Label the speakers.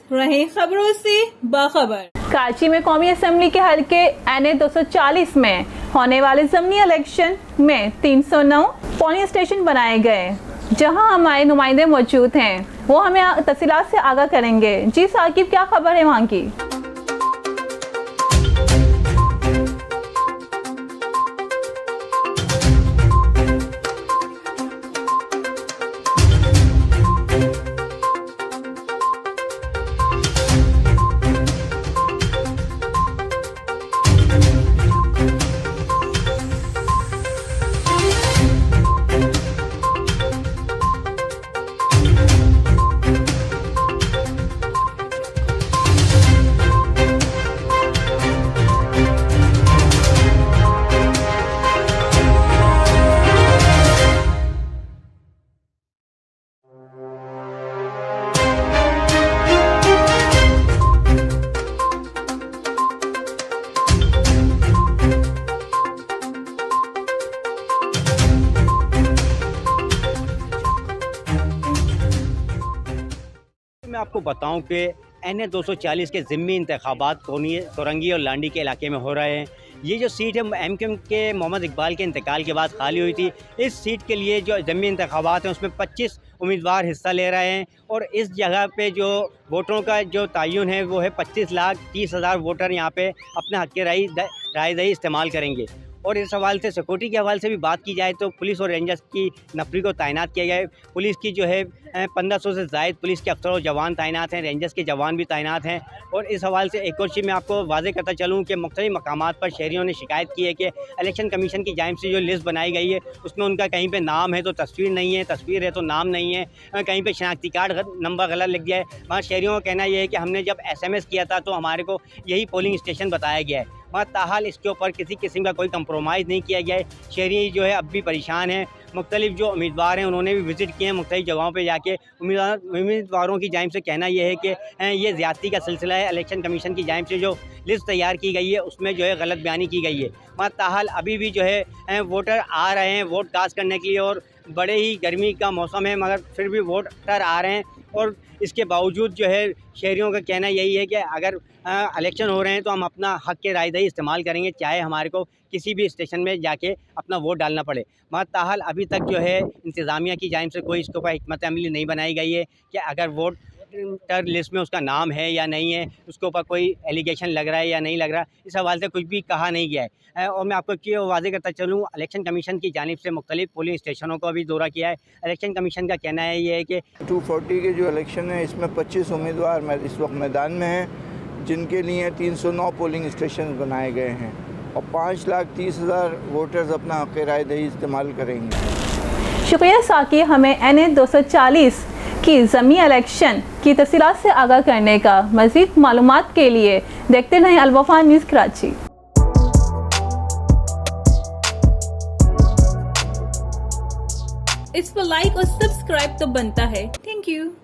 Speaker 1: रहे खबरों से बाखबर।
Speaker 2: कराची में कौमी असेंबली के हल्के NA 240 में होने वाले ज़मीनी इलेक्शन में 309 पोलिंग स्टेशन बनाए गए, जहां हमारे नुमाइंदे मौजूद हैं। वो हमें तफसीलात से आगाह करेंगे। जी साकिब, क्या खबर है वहाँ की?
Speaker 3: मैं आपको बताऊं कि NA 240 के ज़िम्मी इंतखाबात कोरंगी और लांडी के इलाके में हो रहे हैं। ये जो सीट है MKM के मोहम्मद इकबाल के इंतकाल के बाद खाली हुई थी। इस सीट के लिए जो ज़िम्मी इंतखाबात हैं उसमें 25 उम्मीदवार हिस्सा ले रहे हैं और इस जगह पे जो वोटरों का जो तयन है वो है 25,30,000 वोटर यहाँ पे अपने हक़ के रायदही इस्तेमाल करेंगे। और इस हवाले से सिक्योरिटी के हवाले से भी बात की जाए तो पुलिस और रेंजर्स की नफरी को तैनात किया गया है। पुलिस की जो है 1500 से ज़ायद पुलिस के अफसर और जवान तैनात हैं, रेंजर्स के जवान भी तैनात हैं। और इस हवाले से एक और चीज़ मैं आपको वाज़ेह करता चलूँ कि मुख्तलिफ़ मकामात पर शहरियों ने शिकायत की है कि इलेक्शन कमीशन की जानिब से जो लिस्ट बनाई गई है उसमें उनका कहीं पर नाम है तो तस्वीर नहीं है, तस्वीर है तो नाम नहीं है, कहीं पर शनाख्ती कार्ड नंबर गलत लिख दिया है। वहाँ शहरियों का कहना यह है कि हमने जब SMS किया था तो हमारे को यही पोलिंग स्टेशन बताया गया है, मगर ताहाल इसके ऊपर किसी किस्म का कोई कंप्रोमाइज़ नहीं किया गया है। शहरी जो है अब भी परेशान हैं। मुख्तलिफ जो उम्मीदवार हैं उन्होंने भी विज़िट किए हैं मुख्तलिफ जगहों पे जाके। उम्मीदवारों की जानिब से कहना यह है कि ये ज़्यादती का सिलसिला है। इलेक्शन कमीशन की जानिब से जो लिस्ट तैयार की गई है उसमें जो है गलत बयानी की गई है, मगर ताहाल अभी भी जो है वोटर आ रहे हैं वोट कास्ट करने के लिए। और बड़े ही गर्मी का मौसम है मगर फिर भी वोटर आ रहे हैं। और इसके बावजूद जो है शहरियों का कहना यही है कि अगर इलेक्शन हो रहे हैं तो हम अपना हक़ के रायदही इस्तेमाल करेंगे, चाहे हमारे को किसी भी स्टेशन में जाके अपना वोट डालना पड़े। मगर ताहाल अभी तक जो है इंतज़ामिया की जानिब से कोई इसके ऊपर हिकमत अमली नहीं बनाई गई है कि अगर वोटर लिस्ट में उसका नाम है या नहीं है, उसके ऊपर कोई एलिगेशन लग रहा है या नहीं लग रहा, इस हवाले से कुछ भी कहा नहीं गया है। और मैं आपको ये वाज़ेह करता चलूँ, इलेक्शन कमीशन की जानिब से मुख्तलिफ पोलिंग स्टेशनों का भी दौरा किया है। इलेक्शन कमीशन का कहना है ये है कि
Speaker 4: 240 के जो इलेक्शन है इसमें 25 उम्मीदवार इस वक्त मैदान में हैं, जिनके लिए 309 पोलिंग स्टेशन बनाए गए हैं और 5,30,000 वोटर्स अपना हक़ रायदही इस्तेमाल करेंगे।
Speaker 2: शुक्रिया साकी, हमें NA 240 की ज़मीनी इलेक्शन की तफसीलात से आगाह करने का। मज़ीद मालूमात के लिए देखते रहें अल वफा न्यूज़ कराची।
Speaker 1: इस पर लाइक और सब्सक्राइब तो बनता है। Thank you.